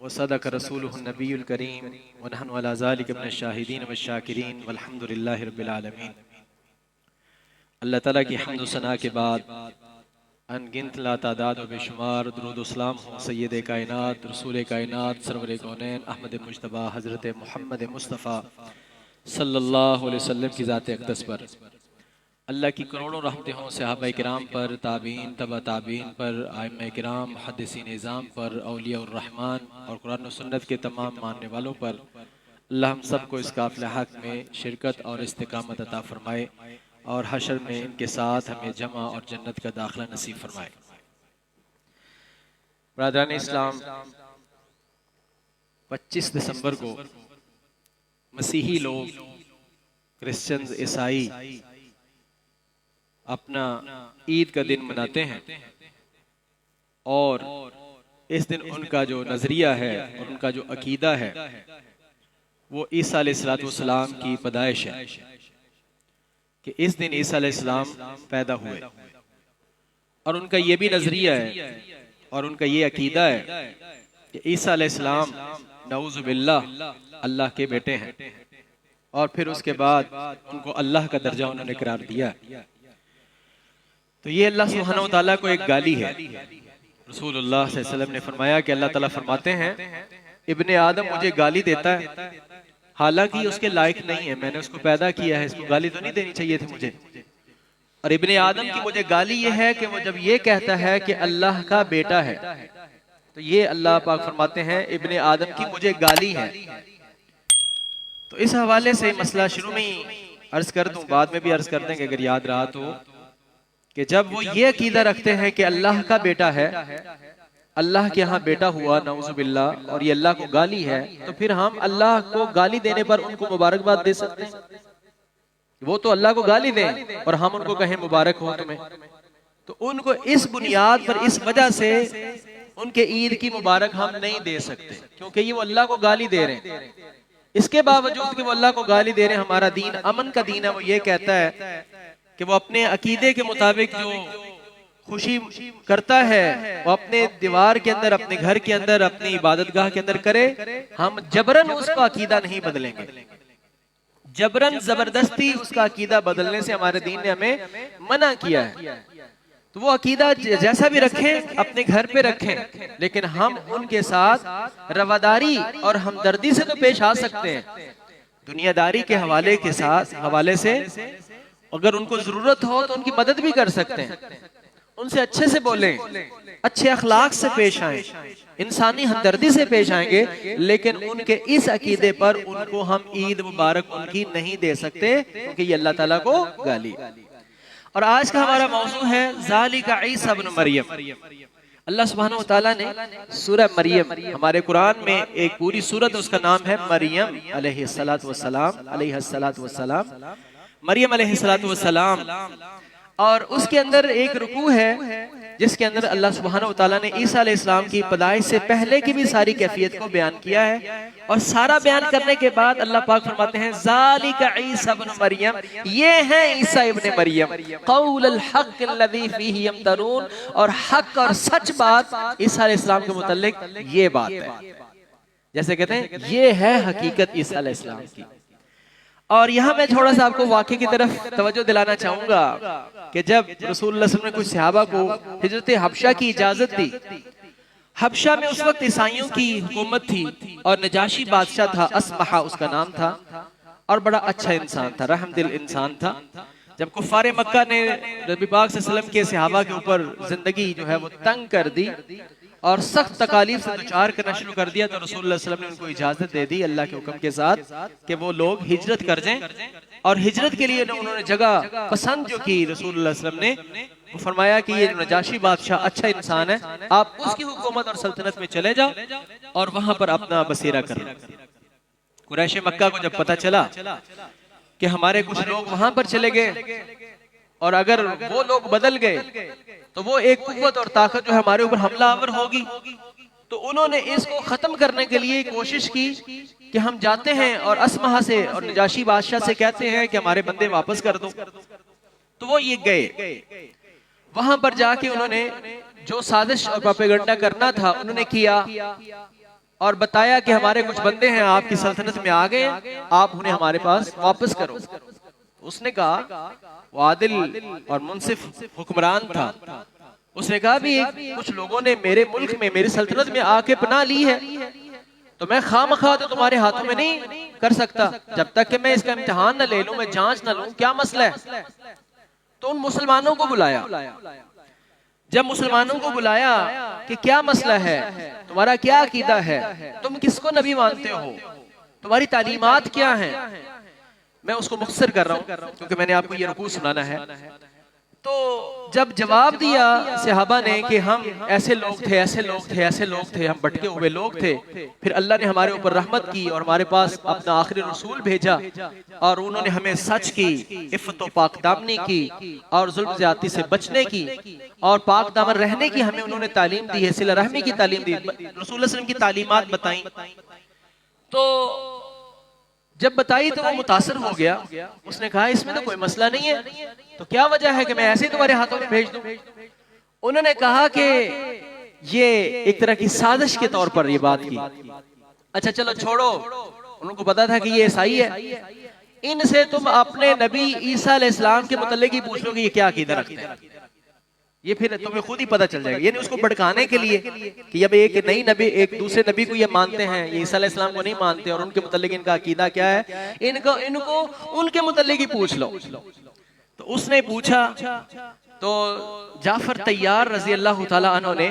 व सदक रसूलुहुन नबियुल करीम व नहनु अला ज़ालिका मिनश शाहिदीन व शाकिरीन वल्हम्दुलिल्लाहि रब्बिल आलमीन। अल्लाह ताला की हम्द व सना के बाद अनगिनत लातादाद व बेशुमार दुरूद व सलाम हो सय्यद कायनात रसूल कायनात सरवर कौनैन अहमद मुज्तबा हज़रत मोहम्मद मुस्तफ़ा सल्लल्लाहु अलैहि वसल्लम की ज़ात अक़दस पर, अल्लाह की करोड़ों रहमतें हों सहाबा किराम पर, ताबीन तबा ताबीन पर, आइम्मा किराम मुहद्दिसीन निज़ाम पर, औलिया उर रहमान और कुरान और सुन्नत के तमाम मानने वालों पर। अल्लाह हम सबको इस काफ़िला हक़ में शिरकत और इस्तिक़ामत अता फ़रमाए और हशर में इनके साथ हमें जमा और जन्नत का दाखिला नसीब फरमाए। बरादरान इस्लाम, 25 दिसंबर को मसीही लोग, क्रिश्चियंस, ईसाई अपना ईद का दिन मनाते हैं और इस दिन उनका जो नज़रिया है और उनका जो अकीदा है वो ईसा अलैहिस्सलाम की पैदाइश है कि इस दिन ईसा अलैहिस्सलाम पैदा हुए। और उनका ये भी नज़रिया है और उनका ये अकीदा है कि ईसा अलैहिस्सलाम नऊज़ु बिल्लाह अल्लाह के बेटे हैं और फिर उसके बाद उनको अल्लाह का दर्जा उन्होंने करार दिया। तो ये अल्लाह सुब्हानहू व तआला को एक गाली है। रसूलुल्लाह सल्लल्लाहु अलैहि वसल्लम ने फरमाया कि अल्लाह ताला फरमाते हैं, इब्ने आदम मुझे गाली देता है हालांकि उसके लायक नहीं है, मैंने उसको पैदा किया है, इसको गाली तो नहीं देनी चाहिए थी मुझे। और इब्ने आदम की मुझे गाली ये है कि वो जब ये कहता है कि अल्लाह का बेटा है, तो ये अल्लाह पाक फरमाते हैं इब्ने आदम की मुझे गाली है। तो इस हवाले से मसला शुरू में ही अर्ज कर दूं, बाद में भी अर्ज कर देंगे अगर याद रहा तो, कि जब वो ये अकीदा रखते हैं कि अल्लाह का बेटा है, अल्लाह के यहाँ बेटा हुआ नऊज़ु बिल्लाह, और ये अल्लाह को गाली है, तो फिर हम अल्लाह को गाली देने पर उनको मुबारकबाद दे सकते हैं? वो तो अल्लाह को गाली दें और हम उनको कहें मुबारक हो तुम्हें, तो उनको इस बुनियाद पर, इस वजह से उनके ईद की मुबारक हम नहीं दे सकते क्योंकि ये वो अल्लाह को गाली दे रहे हैं। इसके बावजूद कि वो अल्लाह को गाली दे रहे हैं, हमारा दीन अमन का दीन है। वो ये कहता है कि वो अपने अकीदे के मुताबिक जो खुशी करता है वो अपने दीवार के अंदर, अपने घर के अंदर, अपनी इबादतगाह के अंदर करे। हम जबरन उसका अकीदा नहीं बदलेंगे, जबरन जबरदस्ती उसका अकीदा बदलने से हमारे दीन ने हमें मना किया है। तो वो अकीदा जैसा भी रखें अपने घर पे रखें, लेकिन हम उनके साथ रवादारी और हमदर्दी से तो पेश आ सकते हैं। दुनियादारी के हवाले से अगर उनको जरूरत हो तो उनकी मदद भी कर सकते हैं, उनसे अच्छे से बोलें, अच्छे अखलाक से पेश आएं, इंसानी हमदर्दी से पेश आएंगे, लेकिन उनके इस अकीदे पर उनको हम ईद मुबारक उनकी नहीं दे सकते क्योंकि ये अल्लाह ताला को गाली। और आज का हमारा मौजू है ज़ालिका ईसा इब्न मरियम। अल्लाह सुब्हानहू व तआला ने सूरह मरियम, हमारे कुरान में एक पूरी सूरत उसका नाम है मरियम अलैहिस्सलातु वस्सलाम, मरियम अलैहिस्सलातु वस्सलाम। और उसके अंदर एक रुकू है जिसके अंदर अल्लाह सुब्हानहू व तआला ने ईसा अलैहिस्सलाम की पैदाइश से पहले की भी सारी कैफियत को बयान किया है। और सारा बयान करने के बाद अल्लाह पाक फरमाते हैं ज़ालिका ईसा इब्न मरियम, ये है ईसा इब्न मरियम, क़ौलुल हक़्क़ अल्लज़ी फ़ीही यमतरून, और हक और सच बात ईसा अलैहिस्सलाम के मुतल्लिक ये बात है। जैसे कहते हैं ये है हकीकत ईसा अलैहिस्सलाम की। और यहाँ मैं थोड़ा सा आपको वाक़े की तरफ तवज्जो दिलाना चाहूंगा कि जब रसूलुल्लाह सल्लल्लाहु अलैहि वसल्लम ने कुछ सहाबा को हिजरत हबशा की इजाजत दी, हबशा में उस वक्त ईसाइयों की हुकूमत थी और नजाशी बादशाह था, असमहा उसका नाम था, और बड़ा अच्छा इंसान था, रहमदिल इंसान था। जब कुफ़ारे मक्का ने नबी पाक सल्लल्लाहु अलैहि वसल्लम के सहाबा के ऊपर जिंदगी जो है वो तंग कर दी और सख्त तकालीफ से दुचार करना शुरू कर दिया, तो रसूलुल्लाह सल्लल्लाहु अलैहि वसल्लम ने उनको इजाजत दे दी अल्लाह के हुक्म के साथ कि वो लोग हिजरत कर जाएं। और हिजरत के लिए उन्होंने जगह पसंद जो की रसूलुल्लाह सल्लल्लाहु अलैहि वसल्लम ने, वो फरमाया कि ये नजाशी बादशाह अच्छा इंसान है, आप उसकी हुकूमत और सल्तनत में चले जाओ और वहां पर अपना बसेरा करो। कुरैश मक्का को जब पता चला कि हमारे कुछ लोग वहां पर चले गए और अगर वो लोग बदल गए तो वो एक कुव्वत और ताकत जो हमारे ऊपर हमलावर होगी, तो उन्होंने इसको खत्म करने के लिए कोशिश की कि हम जाते हैं और असमहा से और नजाशी बादशाह से कहते हैं कि हमारे बंदे वापस कर दो। तो वो ये गए, वहां पर जाके उन्होंने जो साजिश और प्रोपेगेंडा करना था उन्होंने किया। और बताया कि हमारे कुछ बंदे हैं आपकी सल्तनत में आ गए, आप उन्हें हमारे पास वापस करो। उसने कहा, वो आदिल और मुंसिफ हुक्मरान था, उसने कहा भी कुछ लोगों ने मेरे मुल्क में मेरी सल्तनत में आके पनाह ली है, तो मैं खामखा तो तुम्हारे हाथों में नहीं कर सकता, जब तक कि मैं इसका इम्तिहान न ले लूं, मैं जांच न लूं क्या मसला है। तो उन मुसलमानों को बुलाया। जब मुसलमानों को बुलाया कि क्या मसला है, तुम्हारा क्या अकीदा है, तुम किसको नबी मानते हो, तुम्हारी तालीमात क्या हैं, मैं उसको मुख्तसर कर रहा हूं क्योंकि मैंने आपको ये रुकू सुनाना है। तो जब जवाब दिया सहाबा ने कि हम ऐसे लोग थे, ऐसे लोग थे, ऐसे लोग थे, हम भटके हुए लोग थे, फिर अल्लाह ने हमारे ऊपर रहमत की और हमारे पास अपना आखिरी रसूल भेजा और उन्होंने हमें सच की, इफ़्फ़त व पाकदामनी की और जुल्म ज़्यादती से बचने की और पाक दामन रहने की हमें उन्होंने तालीम दी है, सिला रहमी की तालीम दी, रसूल सल्लल्लाहु अलैहि वसल्लम की तालीमात बताई। तो जब बताई तो वो मुतासर हो गया, उसने कहा इसमें तो कोई मसला नहीं है, तो क्या वजह है कि मैं ऐसे ही तुम्हारे हाथों में भेज दूं। उन्होंने कहा कि ये एक तरह की साजिश के तौर पर ये बात की। अच्छा चलो छोड़ो, उनको पता था कि ये ईसाई है, इनसे तुम अपने नबी ईसा अलैहिस्सलाम के मुतल्लिक ही पूछ लो कि ये क्या अकीदा रखते हैं, ये फिर तुम्हें खुद ही पता चल जाएगा। यानी उसको भड़काने के लिए कि अब एक नई नबी एक दूसरे नबी को ये मानते हैं, ये ईसा अलैहिस्सलाम को नहीं मानते और उनके मुतल्लिक इनका अकीदा क्या है, इनको उनके मुतल्लिक ही पूछ लो। तो उसने पूछा, तो जाफर तैयार रजी अल्लाह ताला अन्हु ने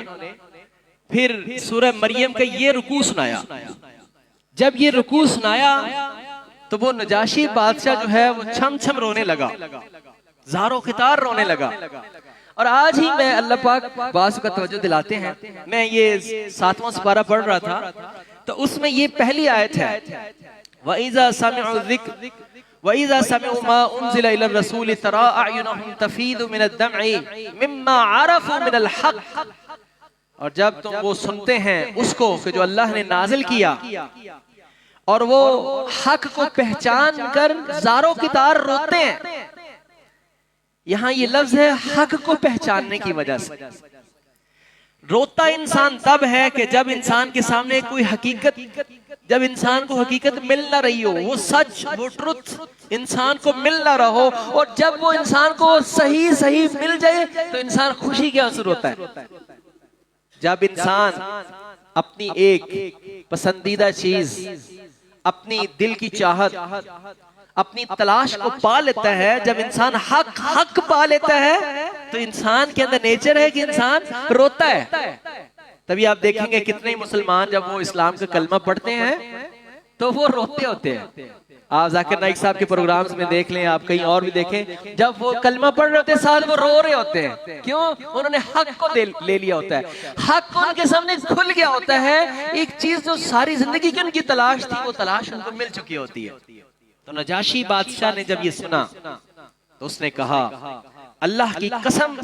फिर सूरह मरियम का ये रुकू सुनाया। जब ये रुकू सुनाया तो वो नजाशी बादशाह जो है वो छम छम रोने लगा, ज़ारो ख़ितार रोने लगा। और आज ही मैं अल्लाह पाक बास का तवज्जो दिलाते हैं, मैं ये 7वां सिपारा पढ़ रहा था तो उसमें ये पहली आयत है, वइज़ा समिअु ज़िक्र वइज़ा समिअु मा उनज़िला इला रसूल तरा अयुनहुम तफीदु मिनद दमइ मिम्मा अरफू मिनल हक़। और जब तुम वो सुनते हैं उसको कि जो अल्लाह ने नाजिल किया और वो हक को पहचान कर ज़ारो क़ितार रोते हैं। यहां ये लफ्ज है हक को पहचानने की वजह से। रोता इंसान तब है कि जब इंसान के सामने कोई हकीकत, जब इंसान को हकीकत मिल ना रही हो, वो सच, वो ट्रुथ इंसान को मिल ना रहा हो, और जब वो इंसान को सही सही मिल जाए तो इंसान खुशी के आंसू रोता है। जब इंसान अपनी एक पसंदीदा चीज, अपनी दिल की चाहत, अपनी तलाश को पा लेता है, जब इंसान हक पा लेता है तो इंसान के अंदर नेचर है कि इंसान रोता है। तभी आप देखेंगे कितने मुसलमान जब वो इस्लाम का कलमा पढ़ते हैं तो वो रोते होते हैं। आप जाकिर नाइक साहब के प्रोग्राम्स में देख लें, आप कहीं और भी देखें, जब वो कलमा पढ़ रहे होते हैं साथ वो रो रहे होते हैं। क्यों? उन्होंने हक को ले लिया होता है, हक उनके सामने खुल गया होता है। एक चीज जो सारी जिंदगी की उनकी तलाश थी, वो तलाश उनको मिल चुकी होती है। तो नजाशी बादशाह ने जब ये सुना तो उसने कहा, अल्लाह की कसम,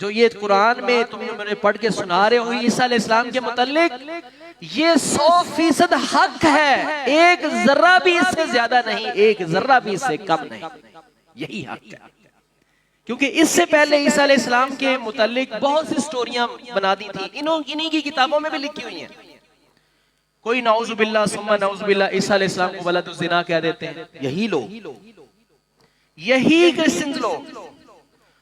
जो ये कुरान में तुम मुझे पढ़ के सुना रहे हो ईसा अलैहिस्सलाम के मुतल्लिक, ये 100% हक है, एक जर्रा भी इससे ज्यादा नहीं, एक जर्रा भी इससे कम नहीं, यही हक है। क्योंकि इससे पहले ईसा अलैहिस्सलाम के मुतल्लिक बहुत सी स्टोरियां बना दी थी, इन्हीं की किताबों में भी लिखी हुई हैं। कोई नाउजुबिल्लाह सुम्मा नाउजुबिल्लाह ईसा अलैहिस्सलाम को वलदुज़्ज़िना कह देते हैं, यही लोग, यही क्रिश्चियन लोग।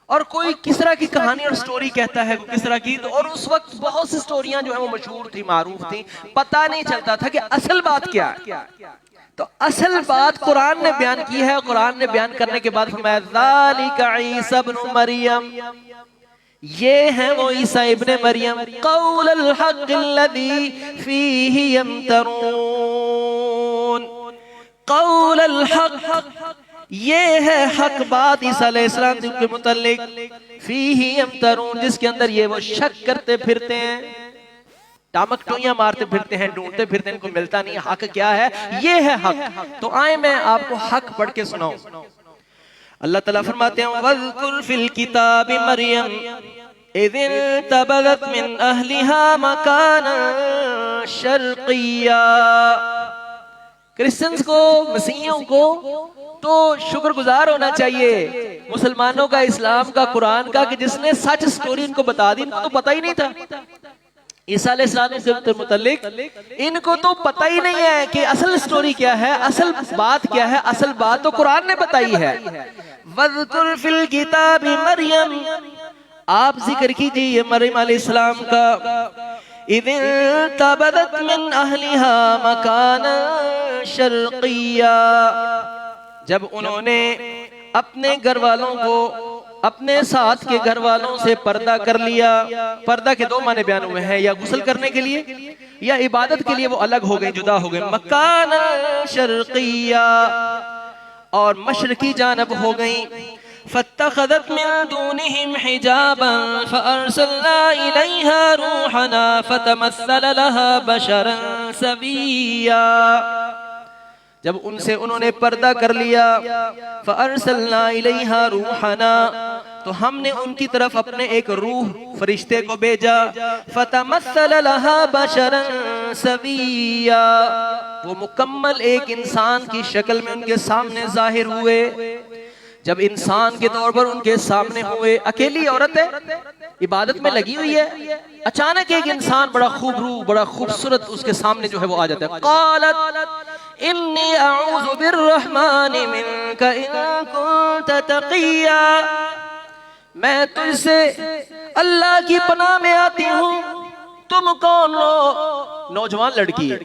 और कोई किस तरह की कहानी और स्टोरी कहता है किस तरह की, और उस वक्त बहुत सी स्टोरियां जो है वो मशहूर थी, मारूफ थी, पता नहीं चलता था कि असल बात क्या है। तो असल बात कुरान ने बयान की है। कुरान ने बयान करने के बाद फरमाया, ज़ालिका ईसा इब्नु मरियम, ये है वो ईसा इब्ने मरियम, क़ौलुल हक़्क़िल्लज़ी फ़ीही यमतरून, क़ौलुल हक़्क़, ये है हक बात ईसा अलैहिस्सलाम के मुतल्लिक, फ़ीही यमतरून, जिसके अंदर ये वो शक करते फिरते हैं, टामक टोइयां मारते फिरते हैं, ढूंढते फिरते हैं, इनको मिलता नहीं। हक क्या है? ये है हक। तो आए मैं आपको हक पढ़ के सुनाऊं। अल्लाह ताला फरमाते हैं, वज़कुर फिल किताबि मरियम इज़ इंतबज़त मिन अहलिहा मकानन शर्क़िय्या। क्रिश्चियंस को, मसीहियों को तो शुक्रगुजार होना चाहिए, मुसलमानों का, इस्लाम का, कुरान का, कि जिसने सच स्टोरी इनको बता दी। इनको तो पता ही नहीं था। ईसा अलैहिस्सलाम के मुतालिक इनको तो पता ही नहीं है कि असल स्टोरी क्या है, असल बात क्या है। असल बात तो कुरान ने बताई है। वज़कुर फिल किताबि मरियम, आप जिक्र कीजिए मरियम अलैहिस्सलाम का। इज़ तबदत मिन अहलिहा मकानन शर्क़िया, जब उन्होंने अपने घर वालों को अपने साथ के घर वालों से पर्दा कर लिया। पर्दा के दो माने बयान हुए हैं, या गुस्ल करने के लिए या इबादत के लिए वो अलग हो गए, जुदा हो गए। मकान शर्क़िया, और मशरकी जानब हो गई। फत्तख़ज़त मिन दूनिहिम हिजाबन फ़अरसलना इलैहा रूहना फ़तमस्सल लहा बशरन सविय्या, जब उनसे उन्होंने पर्दा कर लिया। फ़अरसलना इलैहा रूहना, तो हमने उनकी तरफ अपने एक रूह फरिश्ते को भेजा। फ़तमस्सल लहा बशरन सविय्या, वो मुकम्मल एक इंसान की शक्ल में उनके सामने जाहिर हुए। जब इंसान के तौर पर उनके सामने हुए, अकेली औरत है, इबादत में लगी हुई है, अचानक एक इंसान बड़ा खूबरू, बड़ा खूबसूरत उसके सामने जो है वो आ जाता है। क़ालत इन्नी अऊज़ु बिर्रहमानि मिनका इन कुन्त तक़िया, मैं तुझसे अल्लाह की पनाह में आती हूँ। तुम कौन हो? नौजवान लड़की है,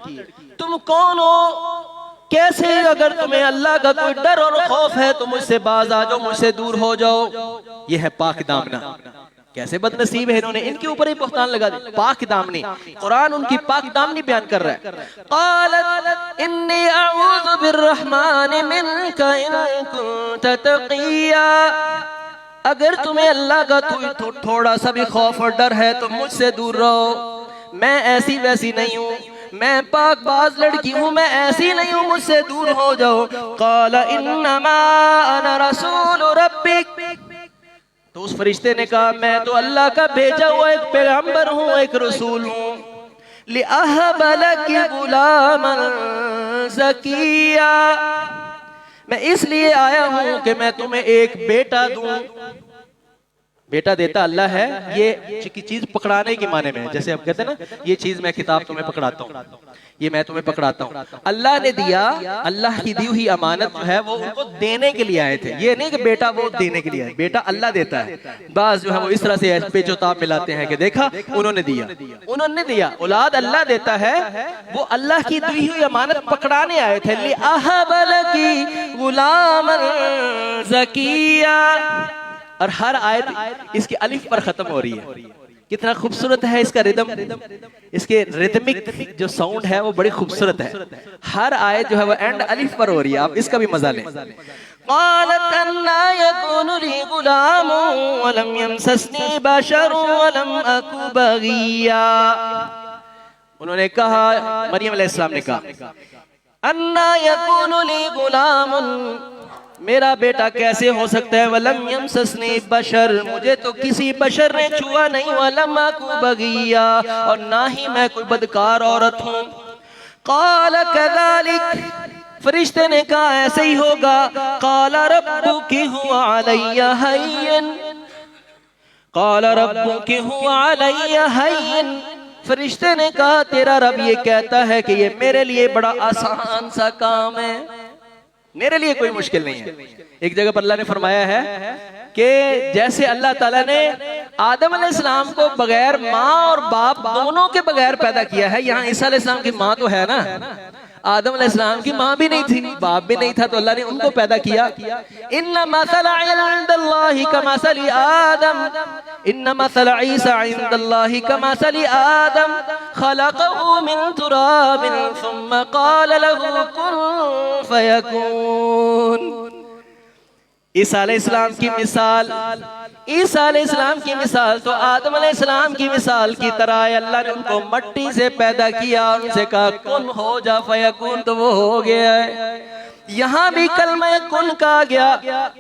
तुम कौन हो? कैसे? अगर तुम्हें अल्लाह का कोई डर और खौफ है तो मुझसे बाज आ जाओ, मुझसे दूर हो जाओ। ये है पाक दामना। कैसे बदनसीब है, इन्होंने इनके ऊपर ही बहतान लगा दी। पाक दामनी, कुरान उनकी पाक दामनी बयान कर रहा है। क़ालत इन्नी अऊज़ु बिर्रहमानि मिनका इन कुन्त तक़िया, अगर तुम्हें अल्लाह का थोड़ा सा भी खौफ और डर है तो मुझसे दूर रहो। मैं ऐसी वैसी नहीं हूँ, मैं पाक बाज लड़की हूँ, मैं ऐसी नहीं हूँ, मुझसे दूर हो जाओ। क़ाला इन्नमा अना रसूलु रब्बिक, तो उस फरिश्ते ने कहा मैं तो अल्लाह का भेजा हुआ एक पैगंबर हूँ, एक रसूल हूँ। लिअहब लकी गुलामन ज़किया, मैं इसलिए आया हूँ कि मैं तुम्हें एक बेटा दूँ। बेटा देता अल्लाह है, ये चीज पकड़ाने के माने में है। जैसे आप कहते हैं ना, ये चीज मैं किताब तुम्हें पकड़ाता हूँ, ये मैं तुम्हें पकड़ाता हूँ। अल्लाह ने दिया, अल्लाह की दी हुई अमानत जो है वो उनको देने के लिए आए थे। ये नहीं कि बेटा वो देने के लिए आए, बेटा अल्लाह देता है। बाज जो है वो इस तरह से पेचोताब मिलाते हैं कि देखा उन्होंने दिया, उन्होंने दिया। औलाद अल्लाह देता है, वो अल्लाह की दी हुई अमानत पकड़ाने आए थे। लिअहब लकी गुलामन ज़किया, और हर आयत इसकी अलिफ पर खत्म हो रही है। कितना खूबसूरत है इसका रिदम, इसके रिदमिक जो साउंड है वो बड़ी खूबसूरत है। हर आयत जो है वो एंड अलिफ पर हो रही है। आप इसका भी मजा लें। क़ालत अन्ना यकूनु ली गुलामुन वलम यमससनी बशरुन वलम अकु बगिया, उन्होंने कहा, मरियम अलैहिस्सलाम ने कहा, अन्ना यकूनु ली गुलामुन, मेरा बेटा कैसे हो सकता है? वलम यमससनी बशर, मुझे तो किसी बशर ने छुआ नहीं। वलम अकु बगिया, और ना ही मैं कोई बदकार औरत हूँ। क़ाल कज़ालिक, फरिश्ते ने कहा ऐसे ही होगा। क़ाल रब्बुकी हुवा अलैया हय्यन, क़ाल रब्बुकी हुवा अलैया हय्यन, फरिश्ते ने कहा तेरा रब ये कहता है कि ये मेरे लिए बड़ा आसान सा काम है, मेरे लिए कोई मुश्किल नहीं है। एक जगह पर अल्लाह ने फरमाया है कि जैसे अल्लाह ताला ने आदम अलैहिस्सलाम को बगैर माँ और बाप दोनों के बगैर पैदा किया है, यहाँ ईसा अलैहिस्सलाम की माँ तो है ना, आदम अलैहिस्सलाम की माँ भी नहीं थी, बाप भी नहीं था, तो अल्लाह ने उनको पैदा किया। इन्ना मसला इंदल्लाहि कमसली आदम, इन्ना मसला ईसा इंदल्लाहि कमसली आदम, खलक़हु मिन तुराबिन सुम्मा क़ाल लहु कुन फयकून। ईसा अलैहिस्सलाम की मिसाल, ईसा अलैहिस्सलाम की मिसाल तो आदम अलैहिस्सलाम की मिसाल की तरह है। अल्लाह ने उनको मट्टी से पैदा किया और उनसे कहा कुन हो जा, फयकून, तो वो हो गया है। यहाँ भी कलमा कुन कहा गया,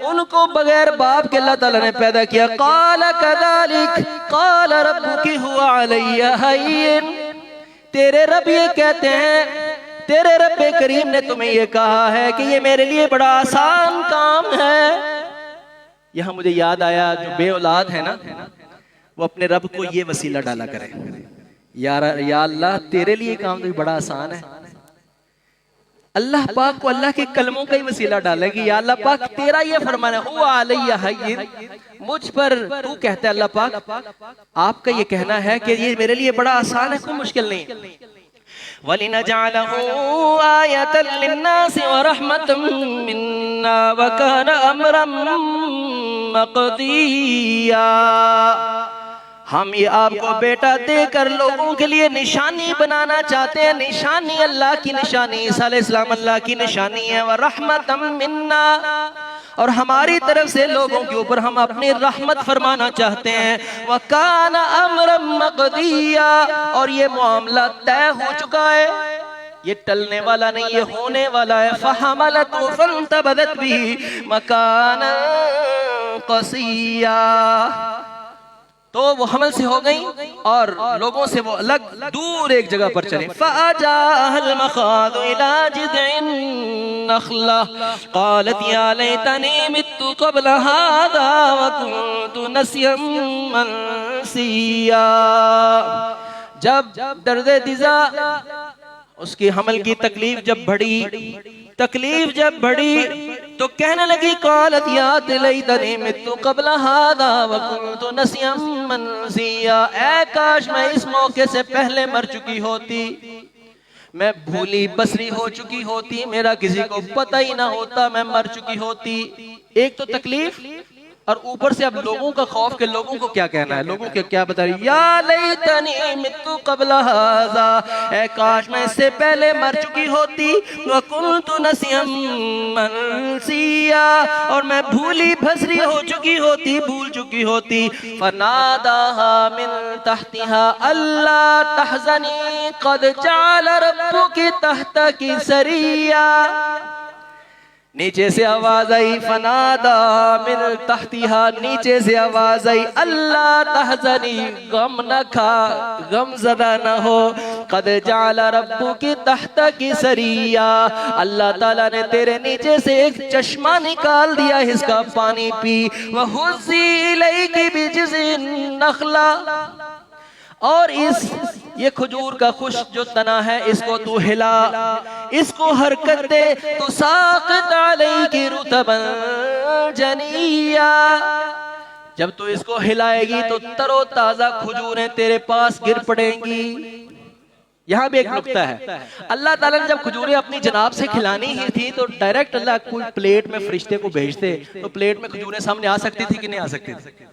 उनको बगैर बाप के अल्लाह ताला ने पैदा किया। क़ाल कज़ालिक क़ाल रब्बुकी हुवा अलैया हय्यन, तेरे रब ये कहते हैं, तेरे रब करीम ने तुम्हें ये कहा है कि ये मेरे लिए बड़ा आसान काम है। यहाँ मुझे याद आया, जो बे औलाद है ना, वो अपने रब को ये वसीला डाला करें, या अल्लाह तेरे लिए काम तो बड़ा आसान है। अल्लाह पाक को अल्लाह के कलमों का ही वसीला डालेगी। या अल्लाह पाक तेरा ये फरमाना है, हुआ अलैया हय्यिन, मुझ पर तू कहता है अल्लाह पाक आपका ये कहना है कि ये मेरे लिए बड़ा आसान है, कोई मुश्किल नहीं। वलिनजअलहू आयतन लिन्नासि व रहमतम मिन्ना व कान अमरम मक़दिया। हम ये आपको बेटा देकर लोगों के लिए निशानी बनाना चाहते हैं। निशानी अल्लाह की निशानी, ईसा अलैहिस्सलाम अल्लाह की निशानी है। व रहमतम मिन्ना, और हमारी तरफ से लोगों के ऊपर हम अपनी रहमत फरमाना चाहते हैं। व काना अमरम मक़दिया, और ये मामला तय हो चुका है, ये टलने वाला नहीं, ये होने वाला है। फहमलतहु फंतबदत बिही मकाना क़सिया, तो वो हमल से हो गई और लोगों से वो अलग दूर एक जगह पर चले। फ़अजाअहल मख़ाज़ु इला जिज़इन नख़ला क़ालत या लैतनी मित्तु क़ब्ल हाज़ा व कुन्तु नसियम मनसिया। जब दर्द दिज़ा, उसकी हमल की तकलीफ जब बढ़ी तो कहने लगी, क़ालत या लैतनी मित्तु क़ब्ल हाज़ा व कुन्तु नसियम मनसिया, ऐ काश मैं इस मौके से पहले मर चुकी होती, मैं भूली बसरी हो चुकी होती, मेरा किसी को पता ही ना होता, मैं मर चुकी होती। एक तो तकलीफ और ऊपर से अब लोगों का खौफ, के लोगों को क्या कहना है, लोगों के क्या बता रही। या लैतनी मित्तु क़ब्ल हाज़ा, ऐ काश मैं इससे पहले मर चुकी होती। व कुन्तु नसियम मनसिया, और मैं भूली भसरी हो चुकी होती, भूल चुकी होती। फनादाहा मिन तहतिहा अल्ला तहज़नी क़द जअल रब्बुकी तहतकी सरिया। नीचे से आवाज आई, फनादा मिन तहतिहा, नीचे से आवाज आई, अल्लाह तहज़नी, गम न खा, गम ज़दा न हो। क़द जअल रब्बुकी तहतकी सरिया, अल्लाह ताला ने तेरे नीचे से एक चश्मा निकाल दिया, इसका पानी पी। व हुज़्ज़ी इलैकी बिजिज़िन नख़ला, और ये खजूर का खुश जो तना है इसको तू हिला, इसको हरकत दे, तो साक़ित अलैकी रुतबन जनिया, जब तू इसको हिलाएगी तो तरो ताजा खजूरें तेरे पास गिर पड़ेंगी। यहाँ भी एक नुक्ता है, अल्लाह ताला ने जब खजूरें अपनी जनाब से खिलानी ही थी तो डायरेक्ट अल्लाह कोई प्लेट में फरिश्ते को भेजते तो प्लेट में खजूरें सामने आ सकती थी कि नहीं आ सकती थी।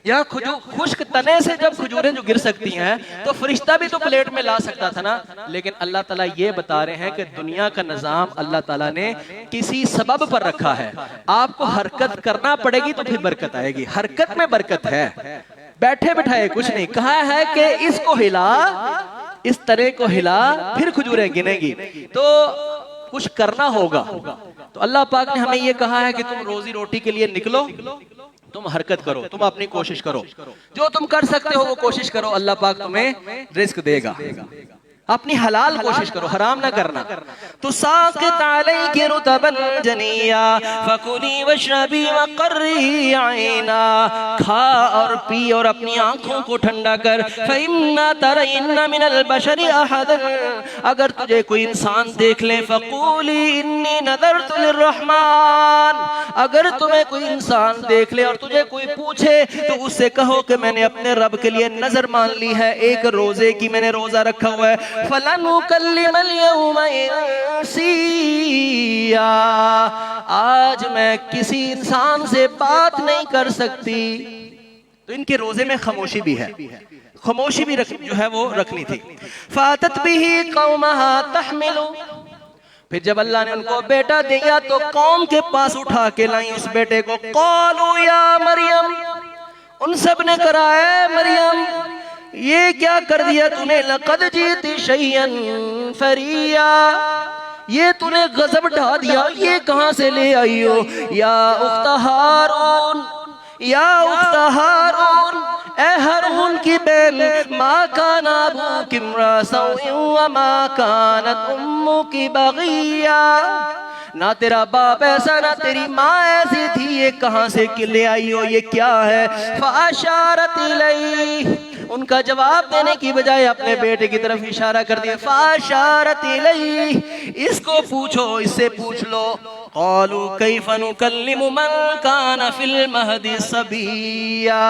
यहाँ खुश्क तने से जब खजूरें जो गिर सकती हैं तो फरिश्ता भी तो प्लेट में ला सकता था ना। लेकिन अल्लाह ताला ये बता रहे हैं कि दुनिया का निजाम अल्लाह ताला ने किसी सबब पर रखा है, आपको हरकत करना पड़ेगी तो फिर बरकत आएगी। हरकत में बरकत है, बैठे बैठाए कुछ नहीं। कहा है कि इसको हिला, इस तरह को हिला, फिर खजूरें गिनेगी, तो कुछ करना होगा। तो अल्लाह पाक ने हमें ये कहा है कि तुम रोजी रोटी के लिए निकलो, तुम हरकत करो, तुम अपनी कोशिश करो, जो तुम कर सकते हो वो कोशिश करो, अल्लाह पाक तुम्हें रिस्क देगा। अपनी हलाल कोशिश करो, हराम ना करना। तो साक़ित अलैकी रुतबन जनिया फकुली वशरबी वक़र्री आइना, खा और पी और अपनी आंखों को ठंडा कर। फ़इम्मा तरयिन्ना मिनल बशरि अहदन, अगर तुझे कोई इंसान देख ले, फ़क़ूली इन्नी नज़रतु लिर्रहमान, अगर तुम्हें कोई इंसान देख ले और तुझे कोई पूछे तो उससे कहो कि मैंने अपने रब के लिए नजर मान ली है, एक रोजे की मैंने रोजा रखा हुआ है। फलनुकल्लिमल यौमा इंसिया, आज मैं किसी इंसान से बात नहीं कर सकती। तो इनके रोजे में खामोशी भी है, खामोशी भी जो है वो रखनी थी। फातत बिही कौमहा तहमिलु, फिर जब अल्लाह ने उनको बेटा दिया तो कौम के पास उठा के लाई उस बेटे को। क़ालू या मरियम, उन सब ने कहा है मरियम ये क्या कर दिया तूने, लक़द जीती शैअन फरिया, ये तूने गजब ढा दिया, ये कहां से ले आई हो। या उख्त हारून, या उख्त हारून, ए हारून की बहन, मा काना अबूकी इम्रा सौइन व मा कानत उम्मुकी बग़िया, ना तेरा बाप ऐसा ना तेरी माँ ऐसी थी, ये कहां से ले आई हो, ये क्या है। फ़अशारत इलैहि, उनका जवाब देने की बजाय अपने बेटे की तरफ इशारा कर दिया। फाशारत इलैहि, इसको पूछो, इससे पूछ लो। क़ालू कैफ़ नुकल्लिमु मन कान फिल महदी सबिया,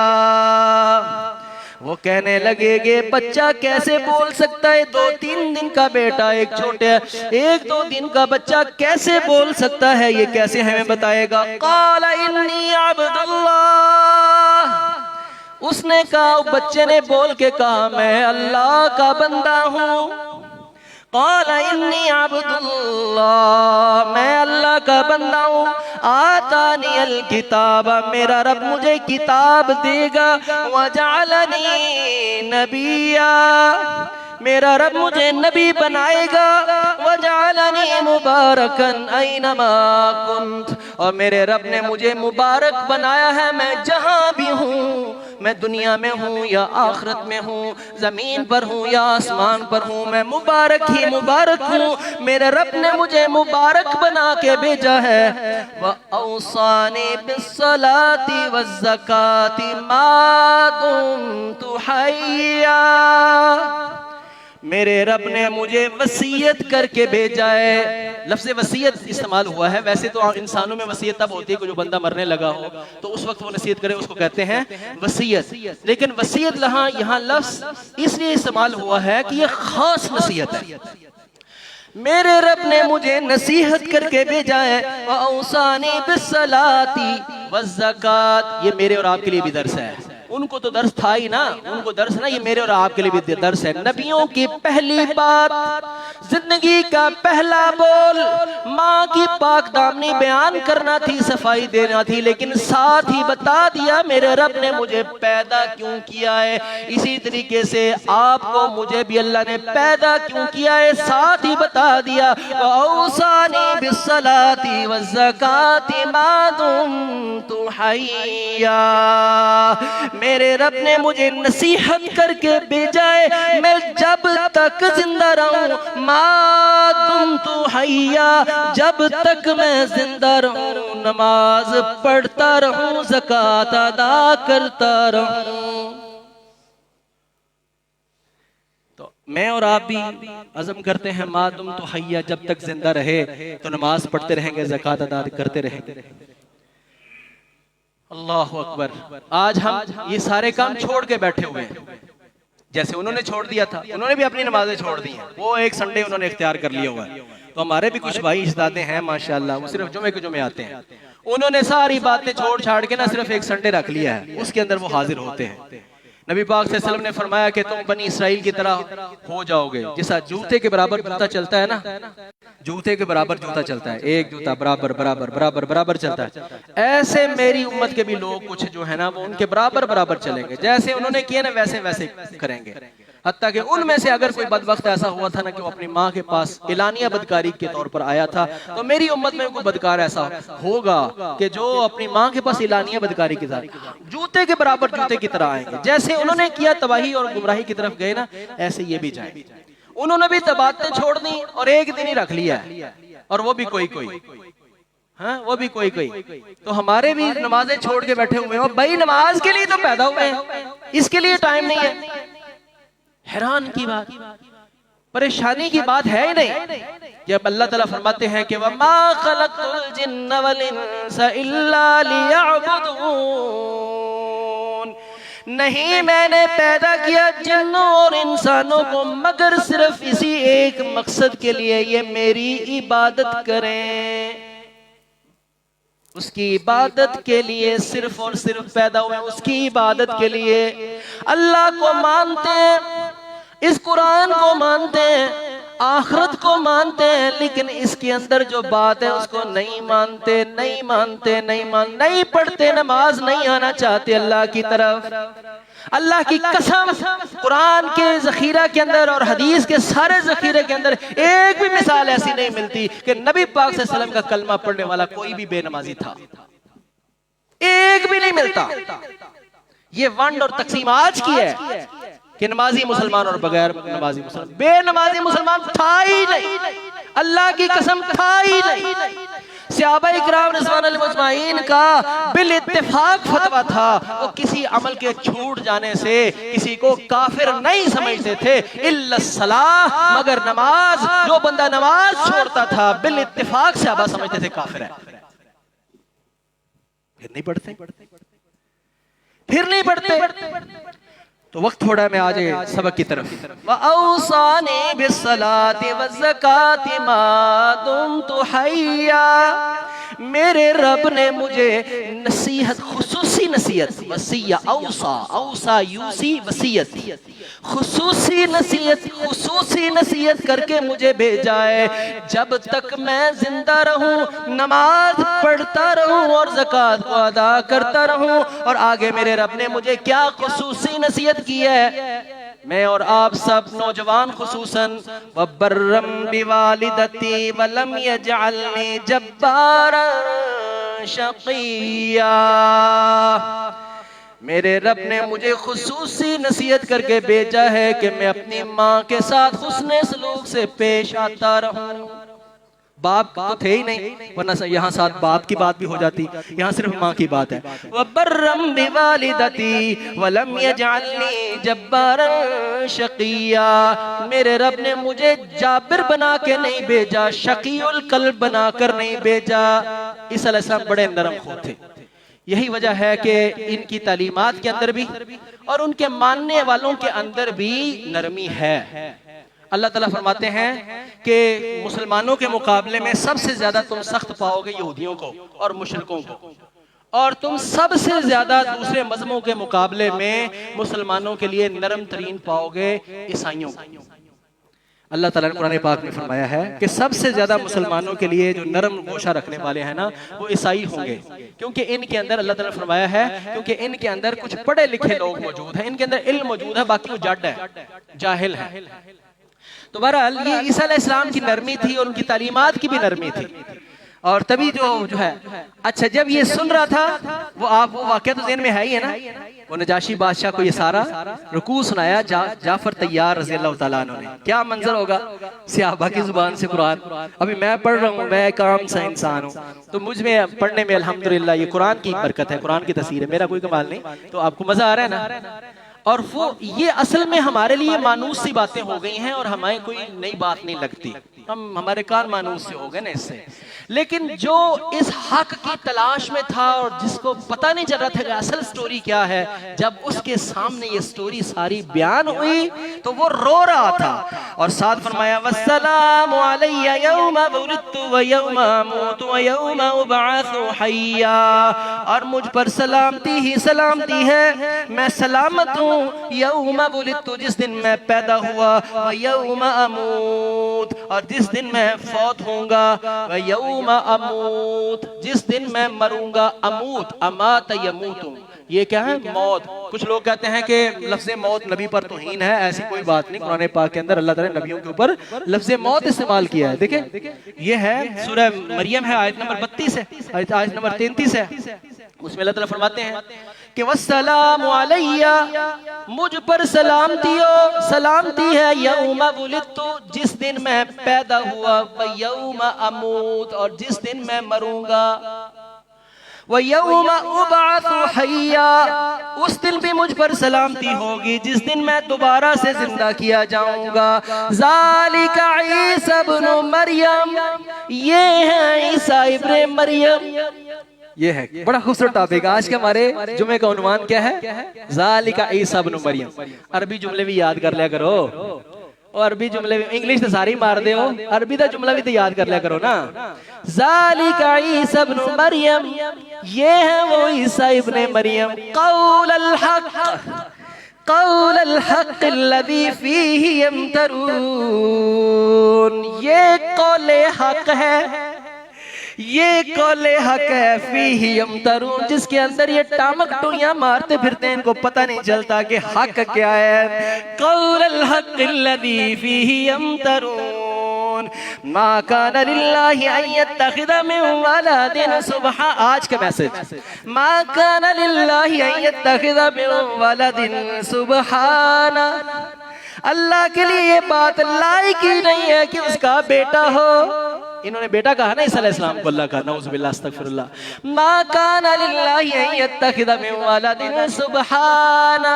वो कहने लगेगे बच्चा कैसे बोल सकता है, 2-3 दिन का बेटा, एक छोटे 1-2 दिन का बच्चा कैसे बोल सकता है, ये कैसे हमें बताएगा। क़ाल इन्नी अब्दुल्लाह, उसने कहा, बच्चे ने बोल के कहा, मैं अल्लाह का बंदा हूँ। क़ाल इन्नी अब्दुल्लाह, मैं अल्लाह का बंदा हूँ। आतानी अल किताब, मेरा रब मुझे किताब देगा। वजअलनी नबिया, मेरा रब मुझे नबी बनाएगा। वजअलनी मुबारकन ऐनमा कुंत, और मेरे रब ने मुझे मुबारक बनाया है, मैं जहाँ भी हूँ, मैं दुनिया में हूँ या आखिरत में हूँ, जमीन पर हूँ या आसमान पर हूँ, मैं मुबारक ही मुबारक हूँ। मेरे रब ने मुझे मुबारक बना के भेजा है। व औसानी बिस्सलाती वज़्ज़काती मा दुम्तु हय्या, मेरे रब ने मुझे वसीयत करके भेजा है। लफ्ज़ वसीयत इस्तेमाल हुआ है, वैसे तो इंसानों में वसीयत तब होती है कि जो बंदा मरने लगा हो तो उस वक्त वो नसीहत करे, उसको कहते हैं वसीयत। लेकिन वसीयत यहाँ लफ्ज़ इसलिए इस्तेमाल हुआ है कि ये खास नसीहत है। मेरे रब ने मुझे नसीहत करके भेजा है। व औसानी बिस्सलाती वज़्ज़कात, ये मेरे और आपके लिए भी दर्स है। उनको तो दर्स था ही ना, उनको दर्स ना, ये मेरे और आपके लिए भी दर्स है। नबियों की पहली बात, जिंदगी का पहला बोल माँ की पाक दामनी बयान करना थी, सफाई देना थी, लेकिन साथ ही बता दिया मेरे रब ने मुझे पैदा क्यों किया है। इसी तरीके से आपको मुझे भी अल्लाह ने पैदा क्यों किया है, साथ ही बता दिया। औसानी बिस्सलाती वज़्ज़काती मा दुम्तु हय्या, मेरे रब ने मुझे नसीहत करके भेजा है, मैं जब तक जिंदा रहूं, मा दुम्तु हय्या, जब तक मैं जिंदा रहूं, नमाज पढ़ता रहूं, ज़कात अदा करता रहूं। तो मैं और आप भी अज़म करते हैं, मा दुम्तु हय्या, जब तक जिंदा रहे तो नमाज पढ़ते रहेंगे, ज़कात अदा करते रहेंगे। अल्लाह अकबर। आज हम ये सारे काम छोड़ के बैठे हुए हैं, जैसे उन्होंने छोड़ दिया था, उन्होंने भी अपनी नमाजें छोड़ दी हैं, वो एक संडे उन्होंने इख्तियार कर लिया हुआ है। तो हमारे भी कुछ भाई इज़्ज़ादे हैं माशाअल्लाह, वो सिर्फ जुमे के जुमे आते हैं, उन्होंने सारी बातें छोड़ छाड़ के ना सिर्फ एक संडे रख लिया है, उसके अंदर वो हाजिर होते हैं। नबी पाक सल्लल्लाहु अलैहि वसल्लम ने फरमाया कि तुम बनी इसराइल की तरह हो जाओगे, जैसा जूते के बराबर जूता चलता है ना, जूते के बराबर जूता चलता है, एक जूता बराबर बराबर बराबर बराबर चलता है, ऐसे मेरी उम्मत के भी लोग कुछ जो है ना वो उनके बराबर बराबर चलेंगे, जैसे उन्होंने किया ना वैसे वैसे करेंगे। हत्ता कि उनमें से अगर कोई बदबख्त ऐसा हुआ था ना कि वो अपनी माँ के पास इलानिया बदकारी के तौर पर आया था, तो मेरी उम्मत में कोई बदकार ऐसा होगा कि जो अपनी माँ के पास इलानिया बदकारी के साथ जूते के बराबर जूते की तरह आएंगे। जैसे उन्होंने किया तबाही और गुमराही की तरफ गए ना, ऐसे ये भी जाएंगे। उन्होंने भी तबादते छोड़ दी और एक दिन ही रख लिया है, और वो भी कोई कोई, हाँ वो भी कोई कोई। तो हमारे भी नमाजें छोड़ के बैठे हुए हैं, भाई नमाज के लिए तो पैदा हुए हैं, इसके लिए टाइम नहीं है। हैरान की बात, परेशानी की बात है ही नहीं। जब अल्लाह ताला फरमाते हैं कि वमा खलक़तुल जिन्ना वल इंसा इल्ला लियअबुदून, नहीं मैंने पैदा किया जिन्नों और इंसानों को मगर सिर्फ इसी एक मकसद के लिए, ये मेरी इबादत करें, उसकी इबादत के लिए सिर्फ और सिर्फ पैदा हुए, उसकी इबादत के लिए। अल्लाह को मानते हैं, इस कुरान को मानते हैं, आखिरत को मानते हैं, लेकिन इसके अंदर जो बात है उसको नहीं मानते, नहीं मानते, नहीं पढ़ते, नमाज नहीं आना चाहते अल्लाह की तरफ। अल्लाह की कसम, कुरान के जखीरा के अंदर और हदीस के सारे जखीरे के अंदर एक भी मिसाल ऐसी नहीं मिलती कि नबी पाक सल्लल्लाहु अलैहि वसल्लम का कलमा पढ़ने वाला कोई भी बेनमाजी था, एक भी नहीं मिलता। ये वंड और तकसीम आज की है कि नमाजी मुसलमान और बगैर नमाजी मुसलमान, बेनमाजी मुसलमान था ही नहीं, अल्लाह की कसम था ही नहीं। सहाबाए किराम रिज़वानुल्लाह अलैहिम अजमाइन का बिल इत्तिफाक फतवा था, वो किसी अमल के छूट जाने से किसी को काफिर नहीं समझते थे, इल्ला सलाह, मगर नमाज। जो बंदा नमाज छोड़ता था बिल इत्तिफाक सहाबा समझते थे काफिर है। फिर नहीं पढ़ते, फिर नहीं पढ़ते। तो वक्त थोड़ा है, मैं आ जाए सबक की तरफ। वऔसानी बिस्सलाति वज़्ज़काति मा दुम्तु हय्या, मेरे रब ने मुझे नसीहत, खुसूसी नसीहत, वसिया, औसा, औसा यूसी वसीयत, खुसूसी नसीहत करके मुझे भेजा है। जब तक मैं जिंदा रहूं नमाज पढ़ता रहूं और ज़कात को अदा करता रहूं। और आगे मेरे रब ने मुझे क्या खुसूसी नसीहत की है, मैं और आप सब नौजवान खुसूसन, वबर्रम बिवालिदती वलम यजअलनी जब्बारन शक़िया, मेरे रब ने मुझे खुसूसी नसीहत करके भेजा है कि मैं अपनी माँ के साथ हुस्ने सलूक से पेश आता रहूं। बाप तो थे ही नहीं, वरना यहाँ साथ बाप की बात भी हो जाती, यहाँ सिर्फ माँ की बात है। वबर्रम बिवालिदती वलम यजअलनी जब्बारन शक़िया, मेरे रब ने मुझे जाबिर बना के नहीं भेजा, शक़ीउल क़ल्ब बना कर नहीं भेजा। ईसा अलैहिस्सलाम बड़े नरम ख़ुर थे। यही वजह है कि इनकी तालीमात के अंदर भी और उनके मानने वालों के अंदर भी नरमी है। अल्लाह ताला फरमाते हैं कि मुसलमानों के मुकाबले में सबसे ज्यादा तुम सख्त पाओगे यहूदियों को और मुशरिकों को, और तुम सबसे ज्यादा दूसरे मजहबों के मुकाबले में मुसलमानों के लिए नरम तरीन पाओगे ईसाइयों को। अल्लाह ताला ने कुरान पाक में फरमाया है कि सबसे ज्यादा मुसलमानों के लिए जो नरम गोशा रखने वाले हैं ना, वो ईसाई होंगे, क्योंकि इनके अंदर, अल्लाह ताला ने फरमाया है, क्योंकि इनके अंदर कुछ पढ़े लिखे लोग मौजूद हैं, इनके अंदर इल्म मौजूद है, बाकी वो जड है, जाहिल है। तो बहरहाल ये ईसा अलैहिस्सलाम की नरमी थी और उनकी तालीमात की भी नरमी थी। और तभी जो है, अच्छा जब ये सुन रहा था, वो वाक़या तो ज़हन में है ही है ना, वो नजाशी बादशाह को ये सारा रुकू सुनाया जाफर तैयार रज़ी अल्लाह तआला अन्हु ने। क्या मंजर होगा, सहाबा की जुबान से कुरान। अभी मैं पढ़ रहा हूँ, मैं एक आम सा इंसान हूँ, तो मुझ में पढ़ने में अल्हम्दुलिल्लाह ये कुरान की बरकत है, कुरान की तसीर है, मेरा कोई कमाल नहीं। तो आपको मजा आ रहा है ना। और वो ये असल में हमारे लिए मानूस सी बातें हो गई हैं और हमें कोई नई बात नहीं लगती, हमारे कान मानूस से हो गए ना इससे। लेकिन जो इस हक की तलाश में था और जिसको पता नहीं चल रहा था कि असल स्टोरी क्या है, जब उसके सामने ये स्टोरी सारी बयान हुई तो वो रो रहा था। और साथ फरमाया वस्सलामु अलैया यौमा बुरित्तु व यौमा अमूतु व यौमा उबअसु हय्या, और मुझ पर सलामती ही सलामती है, मैं सलामत हूँ। यौमा बुरित्तु, जिस दिन मैं पैदा हुआ, व यौमा अमूत, और जिस दिन मैं फौत होऊंगा, व यौमा अमूत, जिस दिन मैं मरूंगा। अमूत, अमात यमूतु, ये क्या है, मौत। कुछ लोग कहते हैं कि लफ्ज़ मौत नबी पर तौहीन है, ऐसी कोई बात नहीं। कुरान पाक के अंदर अल्लाह ताला ने नबियों के ऊपर लफ्ज़ मौत इस्तेमाल किया है। देखें, ये है सूरह मरियम है, आयत नंबर 32 है, आयत नंबर 33 है। उसमें अल्लाह ताला फरमाते हैं कि वस्सलामु अलैया, मुझ पर सलामती हो, सलामती है। यौमा वुलिदतु, जिस दिन मैं पैदा हुआ, व यौमा अमूत, और जिस दिन मैं मरूंगा। व यौमा उबअसु हय्या, उस दिन भी मुझ पर सलामती होगी जिस दिन मैं दोबारा से जिंदा किया जाऊंगा। ज़ालिका ईसा इब्नु मरियम, ये है ईसा इब्ने मरियम। ये है बड़ा खूबसूरत टॉपिक। आज के हमारे जुमे का उन्वान क्या है, ज़ालिका ईसा इब्नु मरियम। अरबी जुमले भी याद कर लिया करो, और अरबी जुमले भी, इंग्लिश तो सारी मार दे हो, अरबी का जुमला भी तो याद कर लिया करो ना। ज़ालिका ईसा इब्नु मरियम, ये है वो ईसा इब्ने मरियम। क़ौलुल हक़, क़ौलुल हक़ अल्लज़ी फ़ीही यम्तरून, ये कौले हक है, ये कौले हक है। फीही यम्तरून, जिसके अंदर ये टामक टोइयां मारते फिरते हैं, इनको पता नहीं चलता कि हक क्या है। कौलुल हक़ अल्लज़ी फ़ीही यम्तरून, मा कान लिल्लाहि अन यत्तखिज़ मिन वलदिन, सुबहान, आज का मैसेज, मा कान लिल्लाहि अन यत्तखिज़ मिन वलदिन सुबहाना, अल्लाह के लिए ये बात लायक ही नहीं है कि उसका बेटा हो। इन्होंने बेटा कहा ना ईसा अलैहिस्सलाम को अल्लाह का, नऊज़ुबिल्लाह अस्तगफिरुल्लाह। मा कान लिल्लाहि अन यत्तखिज़ मिन वलदिन सुब्हाना,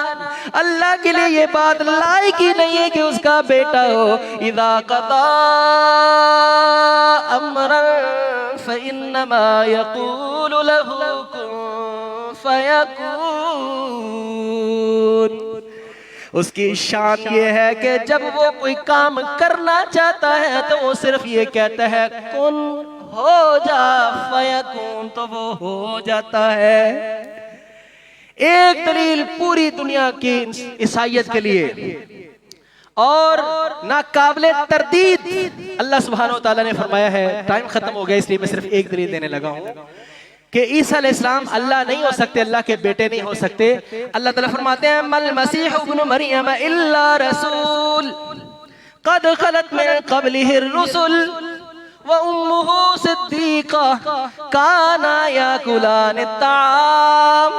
अल्लाह के लिए ये बात लायक ही नहीं है कि उसका बेटा हो। इज़ा क़ज़ा अम्रन फ़इन्नमा यक़ूलु लहू कुन फ़यकून। उसकी शान ये है कि जब वो कोई काम करना चाहता है तो वो सिर्फ ये कहता है कुन हो जा फयकून, तो वो हो जाता है। एक दलील पूरी दुनिया की ईसाइयत के लिए और नाकाबिले तरदीद अल्लाह सुब्हानहू व तआला ने फरमाया है। टाइम खत्म हो गया इसलिए मैं सिर्फ एक दलील देने लगा हूं कि ईसा अलैहिस्सलाम अल्लाह नहीं हो सकते, अल्लाह के बेटे नहीं हो सकते। अल्लाह ताला फरमाते हैं मल मसीह इब्न मरियम इल्ला रसूल क़द खलत मिन क़ब्लिहि रुसुल व उम्मुहु सिद्दीक़ा काना याकुलानि ताम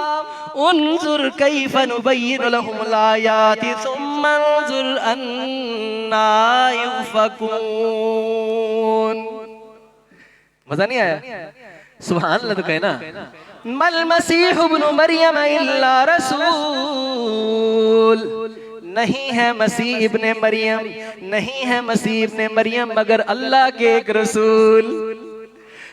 उन्जुर कैफ़ नुबय्यिनु लहुमुल आयाति सुम्मा उन्जुर अन्ना युफ़कून। मजा नहीं आया? सुभान अल्लाह तो कहे ना। मल मसीह इब्न मरियम इल्ला रसूल, नहीं है मसीह इब्ने मरियम, नहीं है मसीह इब्ने मरियम मगर अल्लाह के एक रसूल।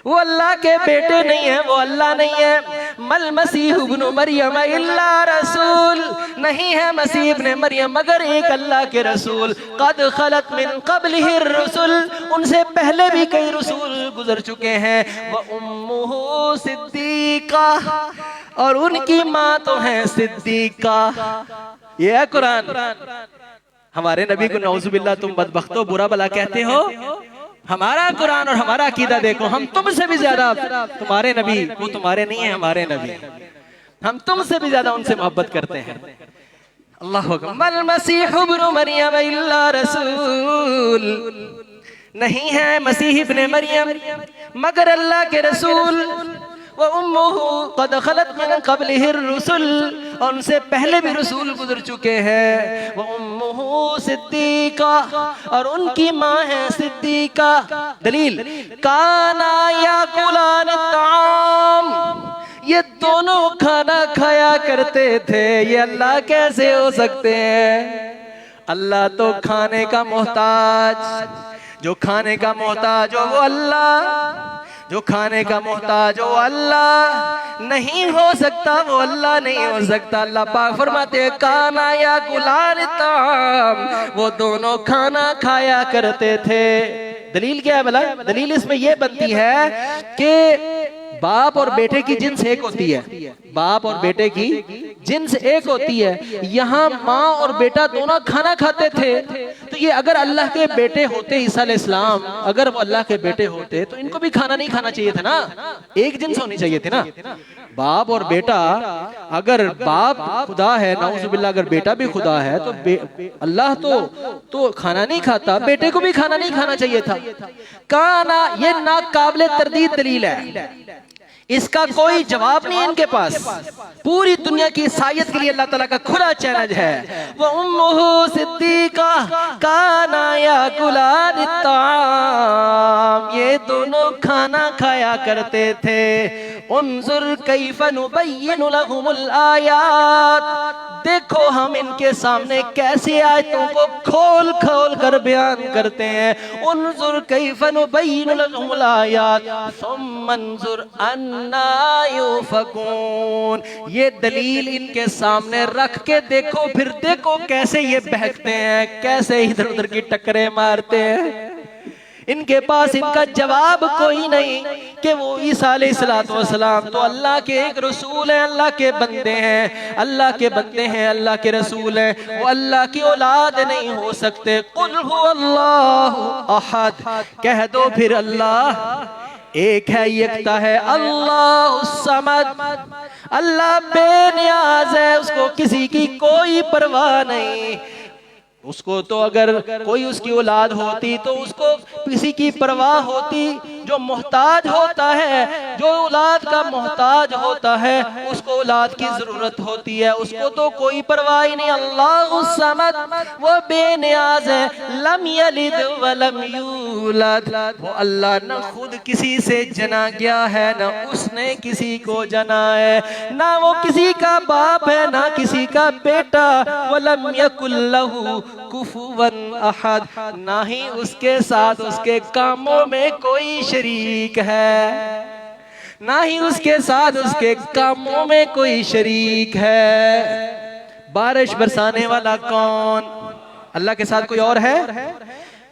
वो अल्लाह के बेटे नहीं है, वो अल्लाह नहीं है। मल मसीह इब्न मरियम इल्ला रसूल, नहीं है मसीह इब्ने मरियम मगर एक अल्लाह के रसूल। क़द खलत मिन क़ब्लिहि रुसुल, उनसे पहले भी कई रसूल गुजर चुके हैं। व उम्मुहु सिद्दीक़ा, और उनकी माँ तो है सिद्दीक़ा। ये है कुरान। हमारे नबी को नऊज़ुबिल्लाह तुम बदबख्तो बुरा भला कहते हो। हमारा कुरान और हमारा अकीदा देखो, हम तुमसे भी ज्यादा तुम्हारे नबी, वो तुम्हारे नहीं है हमारे नबी, हम तुमसे भी ज्यादा उनसे मोहब्बत करते हैं। अल्लाहु अकबर। मल मसीह इब्न मरियम इल्ला रसूल, नहीं है मसीह इब्ने मरियम मगर अल्लाह के रसूल। व उम्मुहु क़द खलत मिन क़ब्लिहि रुसुल, और उनसे पहले भी रसूल गुजर चुके हैं। व उम्मुहु सिद्दीक़ा, और उनकी माँ है सिद्दीक़ा। दलील काना याकुलान ताम, ये दोनों खाना खाया करते थे। ये अल्लाह कैसे हो सकते हैं? अल्लाह तो खाने का मोहताज, जो खाने का मोहताज हो वो अल्लाह, जो खाने का मोहताज हो अल्लाह, नहीं हो सकता वो अल्लाह नहीं हो सकता। अल्लाह पाक फरमाते हैं काना या गुलान ताम, वो दोनों खाना खाया करते थे। दलील क्या है भला? दलील इसमें यह बनती है कि बाप और बेटे की जिन्स एक होती है, बाप और बेटे की जिन्स एक होती है। यहाँ माँ और बेटा दोनों खाना खाते थे, तो ये अगर अल्लाह के बेटे होते ईसा अलैहिस्सलाम, अगर वो अल्लाह के बेटे होते तो इनको भी खाना नहीं खाना चाहिए था ना, एक जिन्स होनी चाहिए थी ना। बाप और बेटा, अगर बाप खुदा है नाउज़ुबिल्लाह, अगर बेटा भी खुदा है तो अल्लाह तो खाना नहीं खाता, बेटे को भी खाना नहीं खाना चाहिए था। काना, ये नाकाबिले तरदीद दलील है, इसका कोई जवाब नहीं है इनके पास। पूरी दुनिया की ईसाइयत के लिए अल्लाह ताला का खुला चैलेंज है। वो उम्मुहु सिद्दीक़ा काना याकुलान ताम, ये दोनों खाना खाया करते थे। उन्जुर कैफ़ नुबय्यिनु लहुमुल आयात, देखो हम इनके सामने कैसे आयतों को खोल खोल कर बयान करते हैं। उन्जुर कैफ़ नुबय्यिनु लहुमुल आयात सुम्मा उन्जुर अन्ना युफ़कून, ये दलील इनके सामने रख के देखो, फिर देखो कैसे ये बहकते हैं, कैसे इधर उधर की टक्करें मारते हैं। इनके पास इनका जवाब कोई नहीं कि वो ईसा अलैहिस्सलाम तो अल्लाह के एक रसूल हैं, अल्लाह के बंदे हैं, अल्लाह के बंदे हैं, अल्लाह के रसूल हैं, वो अल्लाह की औलाद नहीं हो सकते। कुल हुवल्लाहु अहद, कह दो फिर अल्लाह एक है, यकता है। अल्लाहु समद, अल्लाह बेनियाज है, उसको किसी की कोई परवाह नहीं। उसको तो अगर कोई उसकी औलाद होती तो उसको किसी की परवाह होती, जो मोहताज होता है, जो औलाद का मोहताज होता है, उसको औलाद की जरूरत होती है, उसको तो कोई परवाह ही नहीं। अल्लाह समद, वो बेनियाज है, लम यलिद व लम यूलद, वो अल्लाह न खुद किसी से जना गया है, न उसने किसी को जना है, ना वो किसी का बाप है, ना किसी का बेटा। वलम यकुल लहू कुफुवन अहद, ना ही उसके साथ उसके कामों में कोई शरीक है, ना ही उसके साथ उसके कामों में कोई शरीक है। बारिश बरसाने वाला कौन? अल्लाह के साथ कोई और है?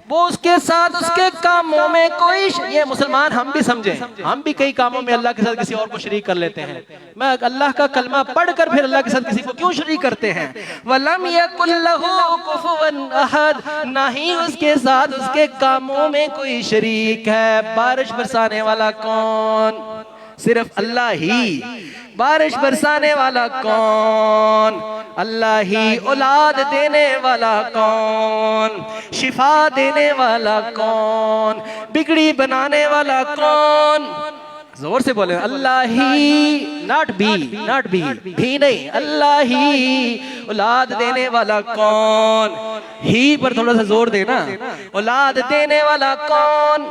वो उसके साथ उसके कामों में कोई, ये मुसलमान हम भी समझें, हम भी कई कामों में अल्लाह के साथ किसी और को शरीक कर लेते हैं। मैं अल्लाह का कलमा पढ़कर फिर अल्लाह के साथ किसी को क्यों शरीक करते हैं? वलम यकुल लहू कुफुवन अहद, ना ही उसके साथ उसके कामों में कोई शरीक है। बारिश बरसाने वाला कौन? सिर्फ अल्लाह ही। बारिश बरसाने वाला कौन? अल्लाह ही। औलाद देने वाला कौन? शिफा देने वाला कौन? बिगड़ी बनाने वाला कौन? जोर से बोले, अल्लाह ही। नॉट बी, नॉट बी, भी नहीं, अल्लाह ही। औलाद देने वाला कौन? ही पर थोड़ा सा जोर देना। औलाद देने वाला कौन?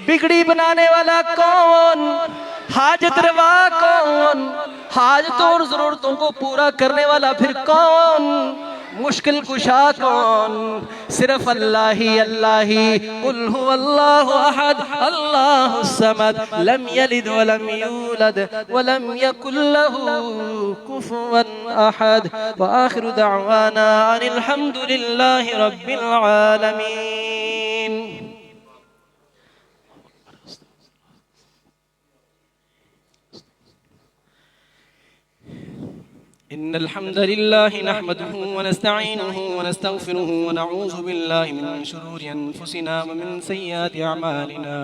बिगड़ी बनाने वाला कौन? हाजत रवा कौन? हाजतों और जरूरतों को पूरा करने वाला फिर कौन? मुश्किल कुशा कौन? सिर्फ अल्लाह ही, अल्लाह ही। कुल हुवल्लाहु अहद, अल्लाहु समद, लम यलिद व लम यूलद व लम यकुल लहू कुफुवन अहद। व आखिरु दअवाना अनिल हम्दुलिल्लाहि रब्बिल आलमीन। इन्नल हम्दुलिल्लाहि नहमदुहु व नस्तईनुहु व नस्तगफिरुहु व नऊज़ु बिल्लाहि मिन शुरूरि अनफुसिना व मिन सय्यिआति अअमालिना।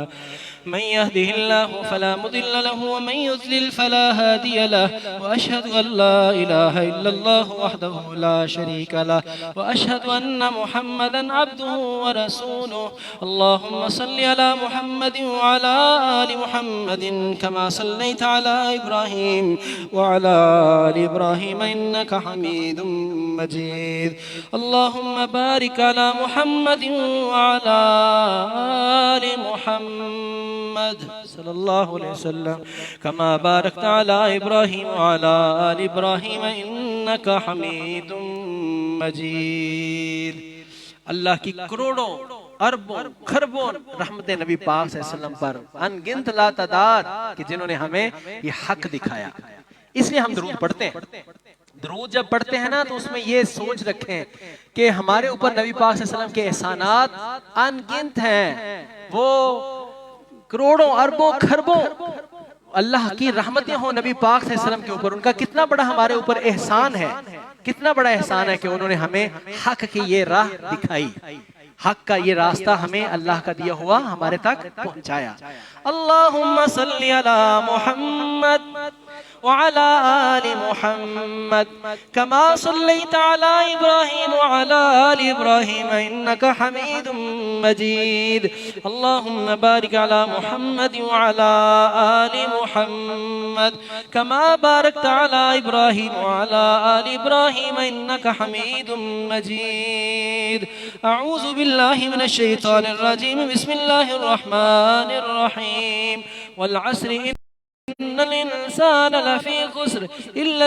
मन यहदिहिल्लाहु फला मुदिल्ल लहु व मन युद्लिल फला हादिय लहु। व अशहदु अन ला इलाहा इल्लल्लाहु वहदहु ला शरीका लहु व अशहदु अन्न मुहम्मदन अब्दुहु व रसूलुहु। अल्लाहुम्मा सल्लि अला मुहम्मदिन व अला आलि मुहम्मदिन कमा सल्लैता अला इब्राहीम व अला आलि इब्राहीम इन्नका हमीदुम मजीद। अल्लाहुम्मा बारिक अला मुहम्मदिन व अला आलि मुहम्मद सल्लल्लाहु अलैहि वसल्लम कमा बारकता अला इब्राहीम व अला आलि इब्राहीम इन्नका हमीदुम मजीद। अल्लाह की करोड़ों अरबों खरबों रहमतें नबी पाक सल्लल्लाहु अलैहि वसल्लम पर, अनगिनत लातादाद कि जिन्होंने हमें ये हक दिखाया। इसलिए हम दरूद पढ़ते हैं। दरूद जब पढ़ते हैं ना तो उसमें ये सोच रखें कि हमारे ऊपर नबी पाक सल्लल्लाहु अलैहि वसल्लम के एहसानात अनगिनत हैं। वो करोड़ों अरबों खरबों अल्लाह की रहमतें हो नबी पाक सल्लल्लाहु अलैहि वसल्लम के ऊपर। उनका कितना बड़ा हमारे ऊपर एहसान है, कितना बड़ा एहसान है कि उन्होंने हमें हक की ये राह दिखाई, हक का ये रास्ता हमें अल्लाह का दिया हुआ हमारे तक पहुंचाया। अल्लाहुम्मा सल्ली अला मुहम्मद व अला आलि मुहम्मद कमा सल्लैता अला इब्राहीम व अला आलि इब्राहीम इन्नका हमीदुम मजीद। अल्लाहुम्मा बारिक अला मुहम्मद व अला आलि मुहम्मद कमा बारकता अला इब्राहीम व अला आलि इब्राहीम इन्नका हमीदुम मजीद। अऊज़ु बिल्लाहि मिनश शैतानिर रजीम। बिस्मिल्लाहिर रहमानिर रहीम। वल अस्रि इन्नल इंसान लफी खुस्र इल्ला